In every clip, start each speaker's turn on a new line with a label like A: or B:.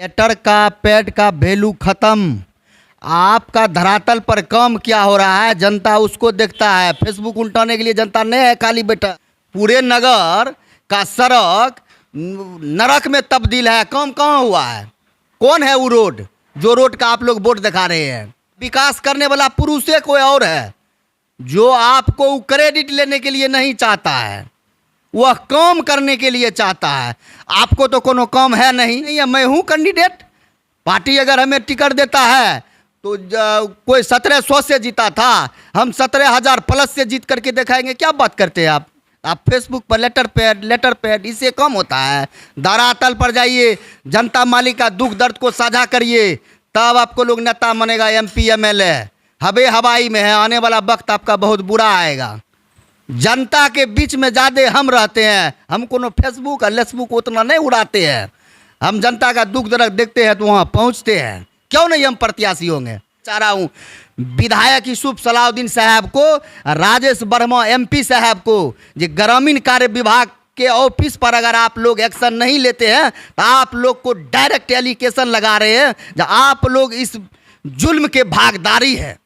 A: Letter का pad का value खत्म। आपका धरातल पर काम क्या हो रहा है जनता उसको देखता है। फेसबुक उल्टाने के लिए जनता नहीं है काली बेटा। पूरे नगर का सड़क नरक में तब्दील है। काम कहाँ हुआ है? कौन है वो रोड जो रोड का आप लोग बोर्ड दिखा रहे हैं? विकास करने वाला पुरुष है कोई और है जो आपको क्रेडिट लेने के लिए नहीं चाहता है, वह काम करने के लिए चाहता है। आपको तो कोनो काम है नहीं। मैं हूँ कैंडिडेट, पार्टी अगर हमें टिकट देता है तो कोई 1700 से जीता था, हम 17,000 प्लस से जीत करके दिखाएंगे। क्या बात करते हैं आप फेसबुक पर लेटर पैड इससे कम होता है। धरातल पर जाइए, जनता मालिक का दुख दर्द को साझा करिए, तब आपको लोग नेता बनेगा। MP MLA हवे हवाई में है, आने वाला वक्त आपका बहुत बुरा आएगा। जनता के बीच में ज़्यादा हम रहते हैं, हम कोनो फेसबुक और लेसबुक उतना नहीं उड़ाते हैं। हम जनता का दुख दर्द देखते हैं तो वहाँ पहुँचते हैं। क्यों नहीं हम प्रत्याशी होंगे? चाह रहा हूँ विधायक यूसुफ सलाउद्दीन साहब को, राजेश वर्मा MP साहब को, जो ग्रामीण कार्य विभाग के ऑफिस पर अगर आप लोग एक्शन नहीं लेते हैं तो आप लोग को डायरेक्ट एलिगेशन लगा रहे हैं जो आप लोग इस जुल्म के भागीदारी है।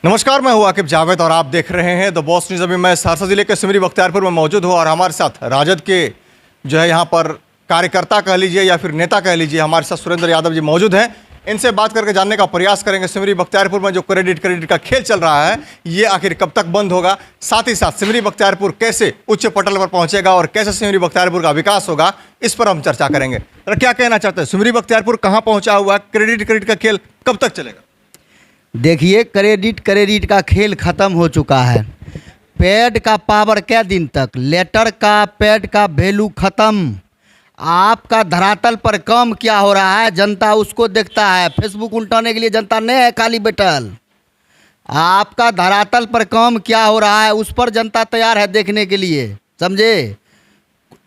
B: नमस्कार, मैं हूं आकिब जावेद और आप देख रहे हैं द बॉस न्यूज़। अभी मैं सहरसा जिले के सिमरी बख्तियारपुर में मौजूद हूं और हमारे साथ राजद के जो है यहां पर कार्यकर्ता कह लीजिए या फिर नेता कह लीजिए, हमारे साथ सुरेंद्र यादव जी मौजूद हैं। इनसे बात करके जानने का प्रयास करेंगे सिमरी बख्तियारपुर में जो क्रेडिट का खेल चल रहा है ये आखिर कब तक बंद होगा, साथ ही साथ सिमरी बख्तियारपुर कैसे उच्च पटल पर पहुंचेगा और कैसे सिमरी बख्तियारपुर का विकास होगा, इस पर हम चर्चा करेंगे। तो क्या कहना चाहते हैं, सिमरी बख्तियारपुर कहाँ पहुंचा हुआ है? क्रेडिट का खेल कब तक चलेगा?
A: देखिए, क्रेडिट का खेल ख़त्म हो चुका है। पैड का पावर क्या दिन तक, लेटर का पैड का वैल्यू ख़त्म। आपका धरातल पर काम क्या हो रहा है जनता उसको देखता है। फेसबुक उल्टाने के लिए जनता नहीं है काली बैठल। आपका धरातल पर काम क्या हो रहा है उस पर जनता तैयार है देखने के लिए, समझे?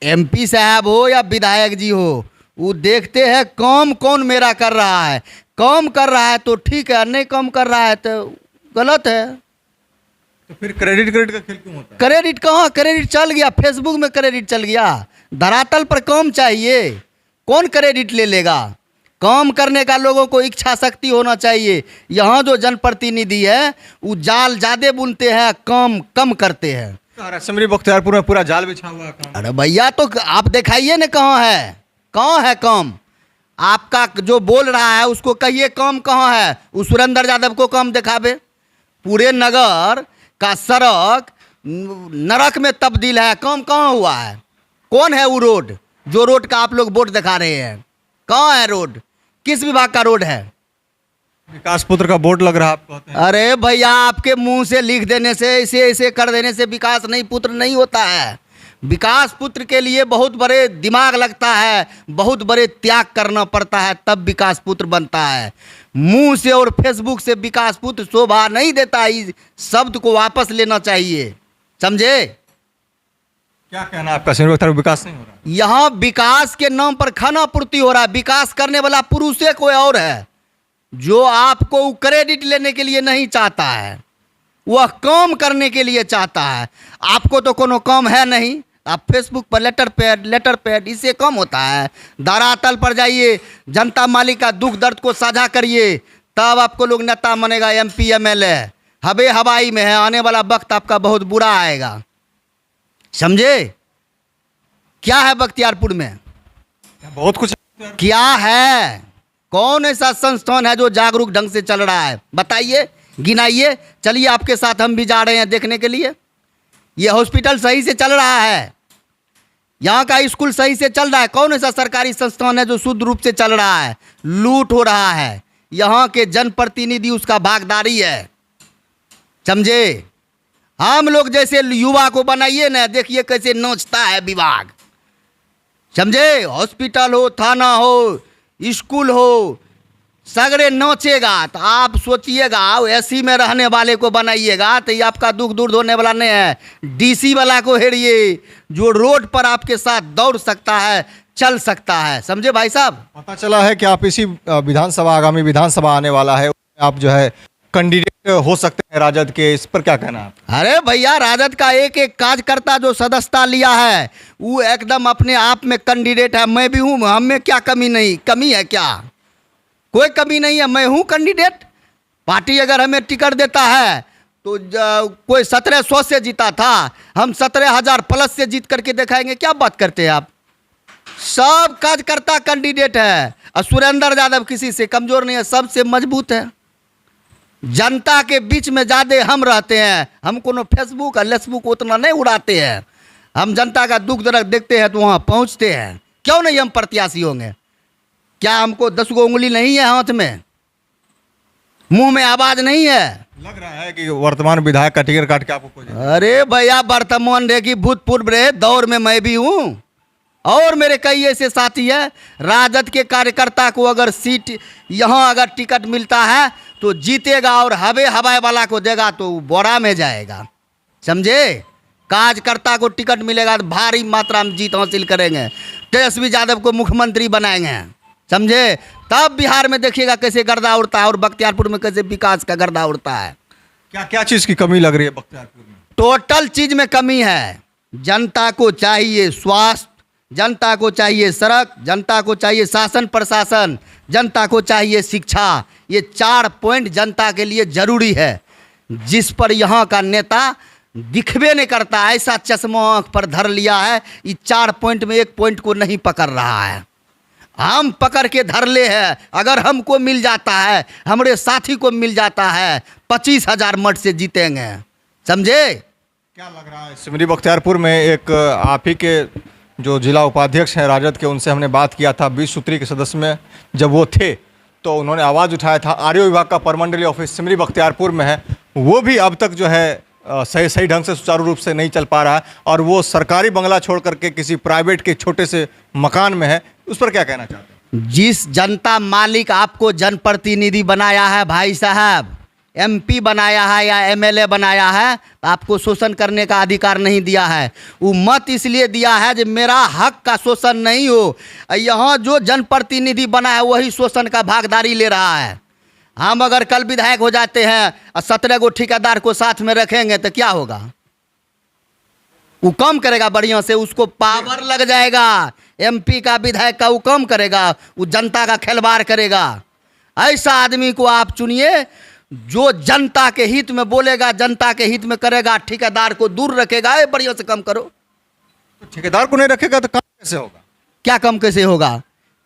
A: MP साहब हो या विधायक जी हो, वो देखते हैं काम कौन मेरा कर रहा है। काम कर रहा है तो ठीक है, नहीं काम कर रहा है तो गलत है।
B: तो फिर क्रेडिट का खेल क्यों होता है?
A: क्रेडिट कहाँ? क्रेडिट चल गया, फेसबुक में क्रेडिट चल गया। धरातल पर काम चाहिए, कौन क्रेडिट ले लेगा? काम करने का लोगों को इच्छा शक्ति होना चाहिए। यहाँ जो जनप्रतिनिधि है वो जाल ज़्यादा बुनते हैं, काम कम करते हैं।
B: सिमरी बख्तियारपुर में पूरा जाल बिछा हुआ है।
A: अरे भैया, तो आप दिखाइए ना कहाँ है काम? आपका जो बोल रहा है उसको कहिए काम कहाँ है। उस सुरेंद्र यादव को काम दिखावे। पूरे नगर का सड़क नरक में तब्दील है, काम कहाँ हुआ है? कौन है वो रोड जो रोड का आप लोग बोर्ड दिखा रहे हैं? कहाँ है रोड? किस विभाग का रोड है?
B: विकास पुत्र का बोर्ड लग रहा है आपको?
A: अरे भैया, आपके मुंह से लिख देने से, ऐसे कर देने से विकास नहीं पुत्र नहीं होता है। विकास पुत्र के लिए बहुत बड़े दिमाग लगता है, बहुत बड़े त्याग करना पड़ता है, तब विकास पुत्र बनता है। मुंह से और फेसबुक से विकास पुत्र शोभा नहीं देता। इस शब्द को वापस लेना चाहिए, समझे?
B: क्या कहना आपका? सिमरी बख्तियारपुर विकास नहीं हो रहा?
A: यहाँ विकास के नाम पर खाना पूर्ति हो रहा है। विकास करने वाला पुरुष है कोई और है जो आपको क्रेडिट लेने के लिए नहीं चाहता है, वह काम करने के लिए चाहता है। आपको तो कोनो काम है नहीं। आप फेसबुक पर लेटर पैड इससे कम होता है। धरातल पर जाइए, जनता मालिक का दुख दर्द को साझा करिए, तब आपको लोग नेता बनेगा। MP MLA हवे हवाई में है, आने वाला वक्त आपका बहुत बुरा आएगा, समझे? क्या है बख्तियारपुर में?
B: बहुत कुछ
A: क्या है? कौन ऐसा संस्थान है जो जागरूक ढंग से चल रहा है? बताइए, गिनाइए। चलिए, आपके साथ हम भी जा रहे हैं देखने के लिए। ये हॉस्पिटल सही से चल रहा है, यहाँ का स्कूल सही से चल रहा है? कौन ऐसा सरकारी संस्थान है जो शुद्ध रूप से चल रहा है? लूट हो रहा है। यहाँ के जनप्रतिनिधि उसका भागीदारी है, समझे? हम लोग जैसे युवा को बनाइए ना, देखिए कैसे नाचता है विभाग, समझे? हॉस्पिटल हो, थाना हो, स्कूल हो, सगरे नाचेगा। तो आप सोचिएगा, AC में रहने वाले को बनाइएगा तो ये आपका दुख दूर होने वाला नहीं है। DC वाला को हेरिए जो रोड पर आपके साथ दौड़ सकता है, चल सकता है, समझे भाई साहब?
B: पता चला है कि आप इसी विधानसभा, आगामी विधानसभा आने वाला है, आप जो है कैंडिडेट हो सकते हैं राजद के, इस पर क्या कहना है आप?
A: अरे भैया, राजद का एक एक कार्यकर्ता जो सदस्यता लिया है वो एकदम अपने आप में कैंडिडेट है। मैं भी हूँ, हम में क्या कमी नहीं, कमी है क्या? कोई कमी नहीं है, मैं हूँ कैंडिडेट। पार्टी अगर हमें टिकट देता है तो कोई 1700 से जीता था, हम 17,000 प्लस से जीत करके दिखाएंगे। क्या बात करते हैं आप? सब कार्यकर्ता कैंडिडेट है और सुरेंद्र यादव किसी से कमजोर नहीं है, सबसे मजबूत है। जनता के बीच में ज़्यादा हम रहते हैं, हम कोनो फेसबुक और लेसबुक उतना नहीं उड़ाते हैं। हम जनता का दुख दर्द देखते हैं तो वहाँ पहुँचते हैं। क्यों नहीं हम प्रत्याशी होंगे? क्या हमको 10 गो उंगली नहीं है हाथ में, मुंह में आवाज नहीं है?
B: लग रहा है कि वर्तमान विधायक का टिकट काट के आपको कोई
A: अरे भैया, वर्तमान रहे कि भूतपूर्व रहे, दौर में मैं भी हूँ और मेरे कई ऐसे साथी हैं। राजद के कार्यकर्ता को अगर सीट यहाँ अगर टिकट मिलता है तो जीतेगा और हवाई वाला को देगा तो बोरा में जाएगा, समझे? कार्यकर्ता को टिकट मिलेगा तो भारी मात्रा में जीत हासिल करेंगे, तेजस्वी यादव को मुख्यमंत्री बनाएंगे, समझे? तब बिहार में देखिएगा कैसे गर्दा उड़ता है और बख्तियारपुर में कैसे विकास का गर्दा उड़ता है।
B: क्या क्या चीज़ की कमी लग रही है बख्तियारपुर में?
A: टोटल चीज में कमी है। जनता को चाहिए स्वास्थ्य, जनता को चाहिए सड़क, जनता को चाहिए शासन प्रशासन, जनता को चाहिए शिक्षा। ये 4 पॉइंट जनता के लिए जरूरी है, जिस पर यहाँ का नेता दिखबे नहीं करता। ऐसा चश्मा आँख पर धर लिया है, ये 4 पॉइंट में 1 पॉइंट को नहीं पकड़ रहा है। हम पकड़ के धर ले हैं। अगर हमको मिल जाता है, हमारे साथी को मिल जाता है, 25,000 मत से जीतेंगे, समझे?
B: क्या लग रहा है सिमरी बख्तियारपुर में एक आप ही के जो जिला उपाध्यक्ष हैं राजद के, उनसे हमने बात किया था 20 सूत्री के सदस्य में जब वो थे, तो उन्होंने आवाज़ उठाया था आरओ विभाग का परमंडलीय ऑफिस सिमरी बख्तियारपुर में है, वो भी अब तक जो है सही ढंग से सुचारू रूप से नहीं चल पा रहा है और वो सरकारी बंगला छोड़ करके किसी प्राइवेट के छोटे से मकान में है। उस पर क्या कहना चाहते हैं?
A: जिस जनता मालिक आपको जनप्रतिनिधि बनाया है भाई साहब, एमपी बनाया है या एमएलए बनाया है, आपको शोषण करने का अधिकार नहीं दिया है। वो मत इसलिए दिया है कि मेरा हक का शोषण नहीं हो। यहाँ जो जनप्रतिनिधि बना है वही शोषण का भागीदारी ले रहा है। हम अगर कल विधायक हो जाते हैं और 17 गो ठेकेदार को साथ में रखेंगे तो क्या होगा? वो कम करेगा बढ़िया से, उसको पावर लग जाएगा। एमपी का विधायक का वो कम करेगा, वो जनता का खिलवाड़ करेगा। ऐसा आदमी को आप चुनिए जो जनता के हित में बोलेगा, जनता के हित में करेगा, ठेकेदार को दूर रखेगा। ये बढ़िया से कम करो।
B: तो ठेकेदार को नहीं रखेगा तो काम कैसे होगा?
A: क्या कम कैसे होगा?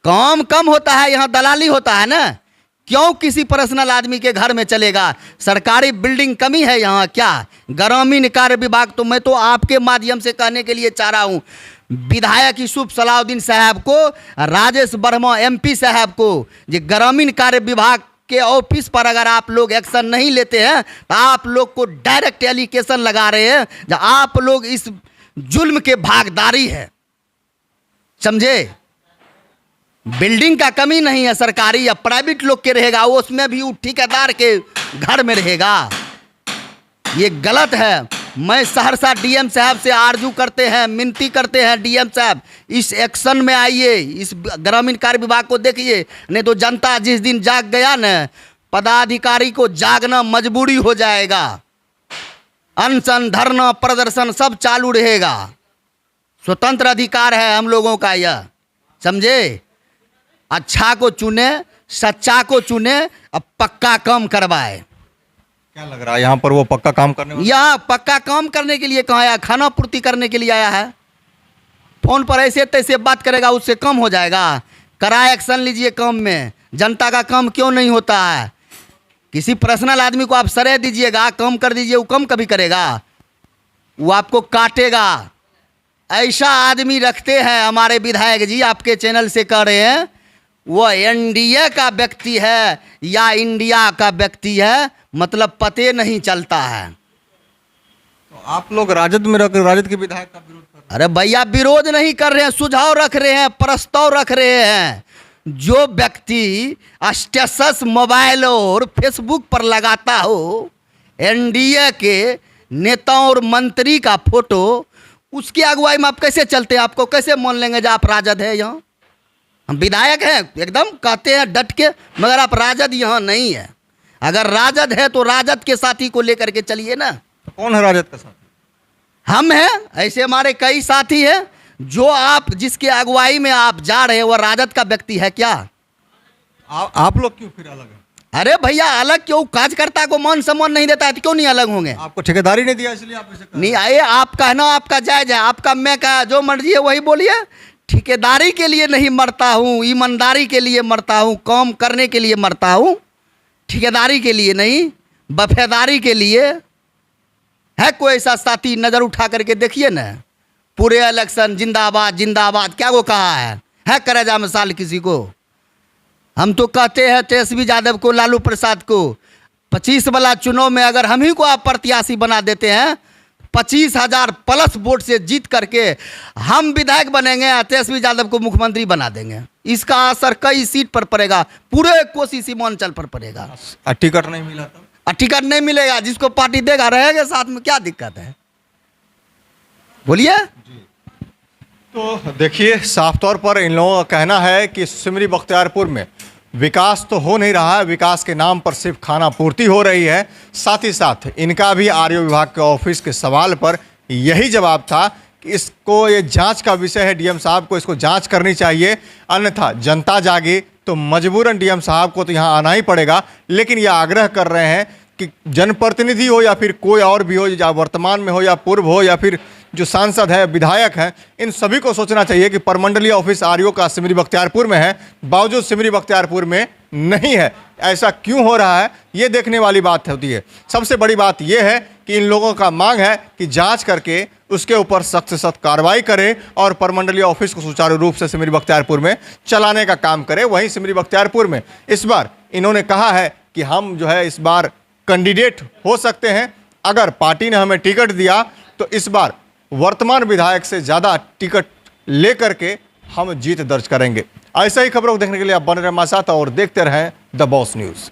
A: काम कम होता है, यहाँ दलाली होता है ना। क्यों किसी पर्सनल आदमी के घर में चलेगा? सरकारी बिल्डिंग कमी है यहाँ क्या? ग्रामीण कार्य विभाग, तो मैं तो आपके माध्यम से कहने के लिए चाह रहा हूँ, विधायक यूसुफ सलाउद्दीन साहब को, राजेश वर्मा एमपी साहब को, जो ग्रामीण कार्य विभाग के ऑफिस पर अगर आप लोग एक्शन नहीं लेते हैं तो आप लोग को डायरेक्ट एलिगेशन लगा रहे हैं जो आप लोग इस जुल्म के भागीदारी है, समझे? बिल्डिंग का कमी नहीं है, सरकारी या प्राइवेट लोग के रहेगा, उसमें भी वो ठेकेदार के घर में रहेगा। ये गलत है। मैं सहरसा डीएम साहब से आरजू करते हैं, मिनती करते हैं, डीएम साहब इस एक्शन में आइए, इस ग्रामीण कार्य विभाग को देखिए, नहीं तो जनता जिस दिन जाग गया न, पदाधिकारी को जागना मजबूरी हो जाएगा। अनशन, धरना, प्रदर्शन सब चालू रहेगा। स्वतंत्र अधिकार है हम लोगों का यह, समझे? अच्छा को चुने, सच्चा को चुने, अब पक्का काम करवाए।
B: क्या लग रहा है यहाँ पर वो पक्का काम करने वाला?
A: यहाँ पक्का काम करने के लिए कहाँ आया? खाना पूर्ति करने के लिए आया है। फोन पर ऐसे तैसे बात करेगा, उससे कम हो जाएगा? कड़ा एक्शन लीजिए काम में। जनता का काम क्यों नहीं होता है? किसी पर्सनल आदमी को आप सरेह दीजिएगा, काम कर दीजिए, वो कम कभी करेगा? वो आपको काटेगा। ऐसा आदमी रखते हैं हमारे विधायक जी, आपके चैनल से कह रहे हैं, वो एनडीए का व्यक्ति है या इंडिया का व्यक्ति है, मतलब पते नहीं चलता है।
B: तो आप लोग राजद में रख, राजद के विधायक का विरोध कर रहे हैं?
A: अरे भैया, विरोध नहीं कर रहे हैं, सुझाव रख रहे हैं, प्रस्ताव रख रहे हैं। जो व्यक्ति स्टेटस मोबाइल और फेसबुक पर लगाता हो एनडीए के नेताओं और मंत्री का फोटो, उसकी अगुवाई में आप कैसे चलते हैं? आपको कैसे मान लेंगे जो आप राजद है? यहाँ हम विधायक हैं, एकदम कहते हैं डट के, मगर आप राजद यहाँ नहीं है। अगर राजद है तो राजद के साथी को लेकर के चलिए ना।
B: कौन है राजद का साथी?
A: हम हैं, ऐसे हमारे कई साथी हैं। जो आप जिसके अगुवाई में आप जा रहे हैं वह राजद का व्यक्ति है क्या?
B: आप लोग क्यों फिर अलग हैं?
A: अरे भैया अलग क्यों? कार्यकर्ता को मान सम्मान नहीं देता है तो क्यों नहीं अलग होंगे?
B: आपको ठेकेदारी नहीं दिया इसलिए आप ऐसे कर रहे
A: नहीं आए, आप कहना आपका जायज है, आपका मैं कहा जो मर्जी है वही बोलिए। ठेकेदारी के लिए नहीं मरता हूँ, ईमानदारी के लिए मरता हूँ, काम करने के लिए मरता हूँ, ठेकेदारी के लिए नहीं, वफादारी के लिए। है कोई ऐसा साथी? नज़र उठा करके देखिए ना। पूरे इलेक्शन जिंदाबाद जिंदाबाद क्या वो कहा है करेजा मिसाल किसी को? हम तो कहते हैं तेजस्वी यादव को, लालू प्रसाद को 25 वाला चुनाव में अगर हम ही को आप प्रत्याशी बना देते हैं 25,000 प्लस वोट से जीत करके हम विधायक बनेंगे, तेजस्वी यादव को मुख्यमंत्री बना देंगे। इसका असर कई सीट पर पड़ेगा, पूरे कोसी सीमांचल पर पड़ेगा।
B: टिकट नहीं मिला तो?
A: टिकट नहीं मिलेगा, जिसको पार्टी देगा रहेगा साथ में, क्या दिक्कत है बोलिए?
B: तो देखिए साफ तौर पर इन लोगों का कहना है कि सिमरी बख्तियारपुर में विकास तो हो नहीं रहा है, विकास के नाम पर सिर्फ खाना पूर्ति हो रही है। साथ ही साथ इनका भी आरओ विभाग के ऑफिस के सवाल पर यही जवाब था कि इसको ये जांच का विषय है, डीएम साहब को इसको जांच करनी चाहिए, अन्यथा जनता जागी तो मजबूरन डीएम साहब को तो यहाँ आना ही पड़ेगा। लेकिन ये आग्रह कर रहे हैं कि जनप्रतिनिधि हो या फिर कोई और भी हो, या वर्तमान में हो या पूर्व हो या फिर जो सांसद है, विधायक हैं, इन सभी को सोचना चाहिए कि परमंडलीय ऑफिस आरओ का सिमरी बख्तियारपुर में है, बावजूद सिमरी बख्तियारपुर में नहीं है। ऐसा क्यों हो रहा है ये देखने वाली बात होती है। सबसे बड़ी बात यह है कि इन लोगों का मांग है कि जांच करके उसके ऊपर सख्त से सख्त कार्रवाई करे और परमंडलीय ऑफिस को सुचारू रूप से सिमरी बख्तियारपुर में चलाने का काम करे। वहीं सिमरी बख्तियारपुर में इस बार इन्होंने कहा है कि हम जो है इस बार कैंडिडेट हो सकते हैं, अगर पार्टी ने हमें टिकट दिया तो इस बार वर्तमान विधायक से ज़्यादा टिकट लेकर के हम जीत दर्ज करेंगे। ऐसा ही खबरों को देखने के लिए आप बने रहे हमारे साथ और देखते रहें द बॉस न्यूज़।